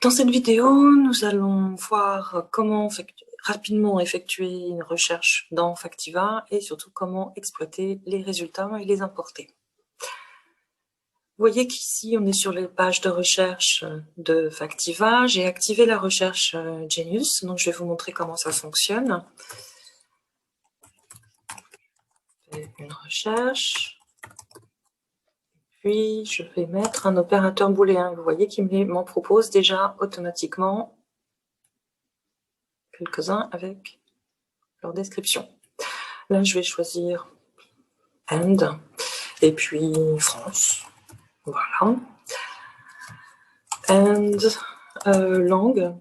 Dans cette vidéo, nous allons voir comment rapidement effectuer une recherche dans Factiva et surtout comment exploiter les résultats et les importer. Vous voyez qu'ici, on est sur les pages de recherche de Factiva. J'ai activé la recherche Genius, donc je vais vous montrer comment ça fonctionne. Une recherche. Puis, je vais mettre un opérateur booléen. Vous voyez qu'il m'en propose déjà automatiquement quelques-uns avec leur description. Là, je vais choisir and et puis France. Voilà. And langue.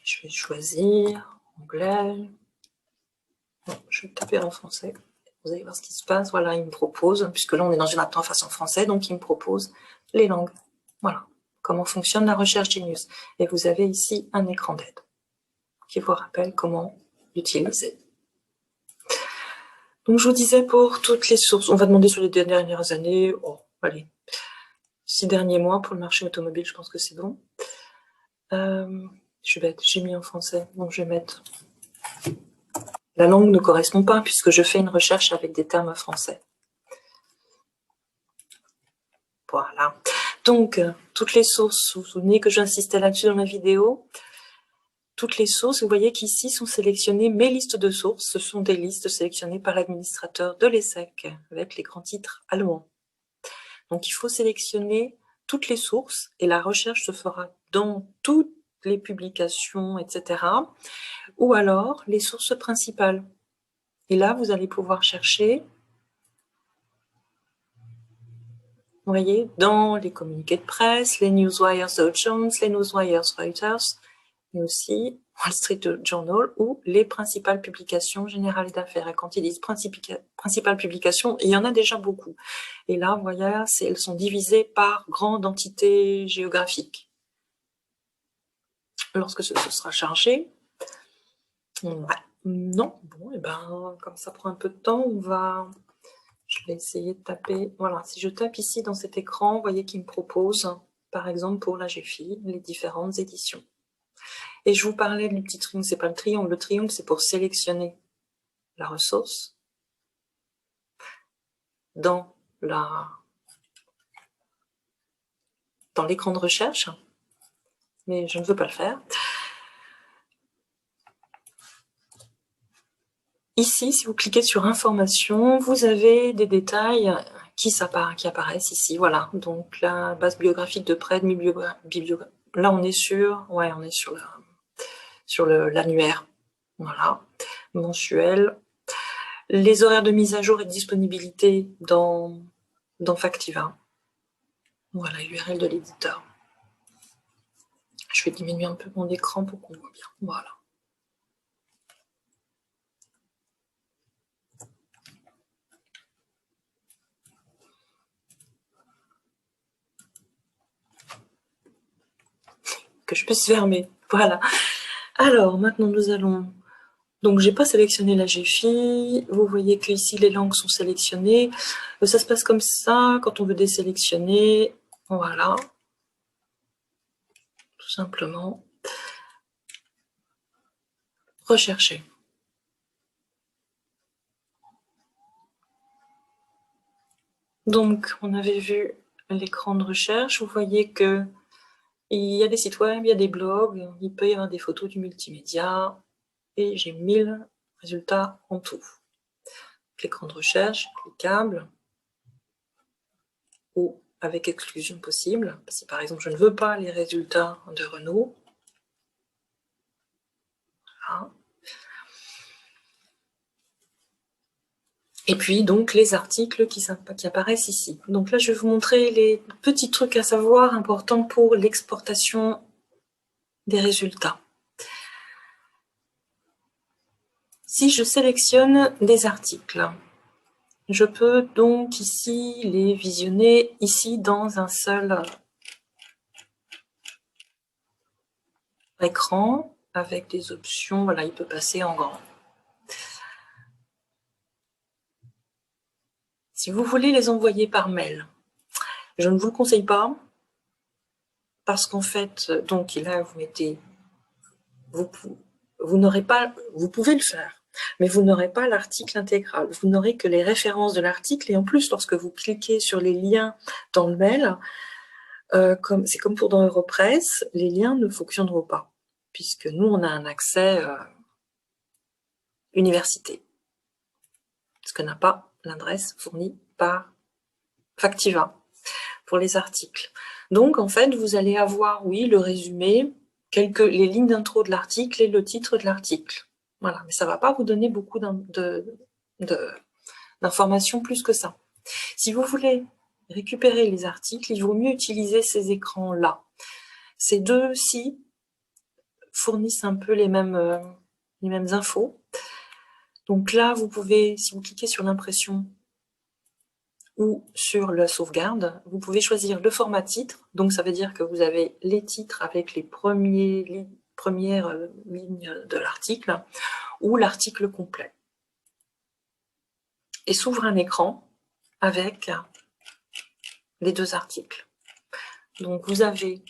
Je vais choisir anglais. Bon, je vais taper en français. Vous allez voir ce qui se passe. Voilà, il me propose, puisque là, on est dans une interface en français, donc il me propose les langues. Voilà. Comment fonctionne la recherche Genius. Et vous avez ici un écran d'aide qui vous rappelle comment l'utiliser. Donc, je vous disais pour toutes les sources, on va demander sur les dernières années, oh, allez, 6 derniers mois pour le marché automobile, je pense que c'est bon. Je suis bête, j'ai mis en français, donc je vais mettre... La langue ne correspond pas puisque je fais une recherche avec des termes français. Voilà. Donc, toutes les sources, vous vous souvenez que j'insistais là-dessus dans la vidéo. Toutes les sources, vous voyez qu'ici sont sélectionnées mes listes de sources. Ce sont des listes sélectionnées par l'administrateur de l'ESSEC avec les grands titres allemands. Donc, il faut sélectionner toutes les sources et la recherche se fera dans toutes les publications, etc. Ou alors les sources principales. Et là, vous allez pouvoir chercher, vous voyez, dans les communiqués de presse, les Newswires Dow Jones, les Newswires Reuters, mais aussi Wall Street Journal ou les principales publications générales d'affaires. Et quand ils disent principales publications, il y en a déjà beaucoup. Et là, vous voyez, elles sont divisées par grande entité géographique. Lorsque ce sera chargé, non, bon, et ben, comme ça prend un peu de temps, je vais essayer de taper, voilà, si je tape ici dans cet écran, vous voyez qu'il me propose, par exemple pour la GFI, les différentes éditions. Et je vous parlais du petit triangle, c'est pas le triangle c'est pour sélectionner la ressource dans l'écran de recherche, mais je ne veux pas le faire. Ici, si vous cliquez sur information, vous avez des détails qui apparaissent ici. Voilà, donc la base bibliographique de près, là on est sur l'annuaire. Voilà, mensuel. Les horaires de mise à jour et de disponibilité dans Factiva. Voilà, l'URL de l'éditeur. Je vais diminuer un peu mon écran pour qu'on voit bien. Voilà. Que je puisse fermer. Voilà. Alors, maintenant, nous allons... Donc, j'ai pas sélectionné la GFI. Vous voyez que ici les langues sont sélectionnées. Ça se passe comme ça quand on veut désélectionner. Voilà. Tout simplement. Rechercher. Donc, on avait vu l'écran de recherche. Vous voyez que il y a des sites web, il y a des blogs, il peut y avoir des photos du multimédia. Et j'ai 1000 résultats en tout. L'écran de recherche, cliquable, ou avec exclusion possible. Si par exemple je ne veux pas les résultats de Renault, voilà. Et puis donc les articles qui apparaissent ici. Donc là je vais vous montrer les petits trucs à savoir importants pour l'exportation des résultats. Si je sélectionne des articles, je peux donc ici les visionner ici dans un seul écran avec des options. Voilà, il peut passer en grand. Si vous voulez les envoyer par mail, je ne vous le conseille pas parce qu'en fait, donc là, vous mettez, vous n'aurez pas, vous pouvez le faire, mais vous n'aurez pas l'article intégral. Vous n'aurez que les références de l'article, et en plus, lorsque vous cliquez sur les liens dans le mail, c'est comme pour dans Europress, les liens ne fonctionneront pas, puisque nous, on a un accès université, ce que n'a pas l'adresse fournie par Factiva pour les articles. Donc, en fait, vous allez avoir, oui, le résumé, les lignes d'intro de l'article et le titre de l'article. Voilà, mais ça ne va pas vous donner beaucoup d'informations plus que ça. Si vous voulez récupérer les articles, il vaut mieux utiliser ces écrans-là. Ces deux-ci fournissent un peu les mêmes infos. Donc là, vous pouvez, si vous cliquez sur l'impression ou sur la sauvegarde, vous pouvez choisir le format titre. Donc ça veut dire que vous avez les titres avec les premières lignes de l'article ou l'article complet. Et s'ouvre un écran avec les deux articles. Donc vous avez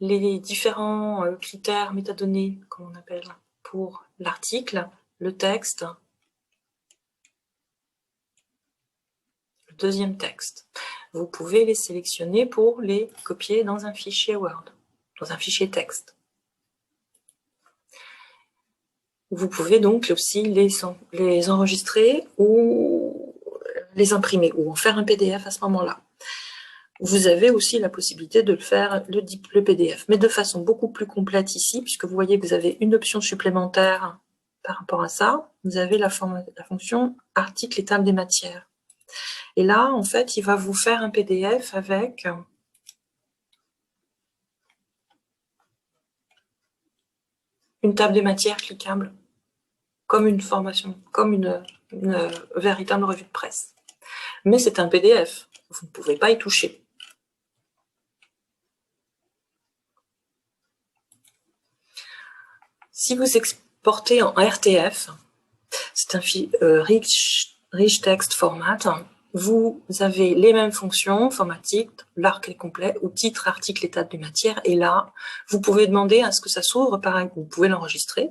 les différents critères métadonnées, comme on appelle, pour l'article, le texte, le deuxième texte. Vous pouvez les sélectionner pour les copier dans un fichier Word, dans un fichier texte. Vous pouvez donc aussi les enregistrer ou les imprimer, ou en faire un PDF à ce moment-là. Vous avez aussi la possibilité de le faire, le PDF, mais de façon beaucoup plus complète ici, puisque vous voyez que vous avez une option supplémentaire par rapport à ça. Vous avez la fonction article et table des matières. Et là, en fait, il va vous faire un PDF avec une table des matières cliquable, comme une formation, comme une véritable revue de presse. Mais c'est un PDF, vous ne pouvez pas y toucher. Si vous exportez en RTF, c'est un Rich Text Format, vous avez les mêmes fonctions, format titre, l'article complet, ou titre, article, étape des matières, et là, vous pouvez demander à ce que ça s'ouvre, pareil, vous pouvez l'enregistrer,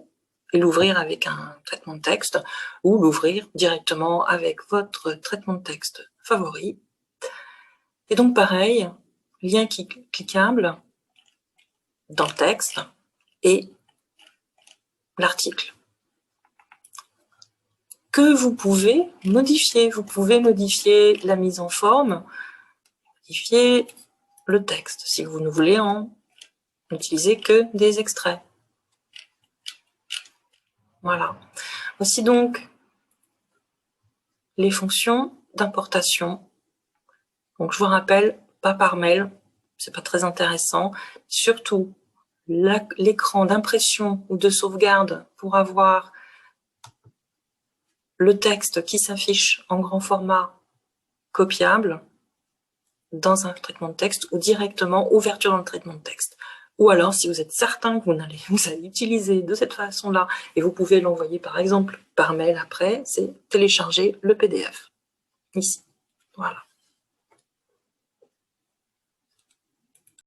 et l'ouvrir avec un traitement de texte, ou l'ouvrir directement avec votre traitement de texte favori. Et donc pareil, lien cliquable dans le texte, et l'article que vous pouvez modifier. Vous pouvez modifier la mise en forme, modifier le texte si vous ne voulez en utiliser que des extraits. Voilà. Voici donc les fonctions d'importation. Donc je vous rappelle, pas par mail, c'est pas très intéressant. Surtout l'écran d'impression ou de sauvegarde pour avoir le texte qui s'affiche en grand format copiable dans un traitement de texte ou directement ouverture dans le traitement de texte. Ou alors, si vous êtes certain que vous allez utiliser de cette façon-là et vous pouvez l'envoyer par exemple par mail après, c'est télécharger le PDF. Ici. Voilà.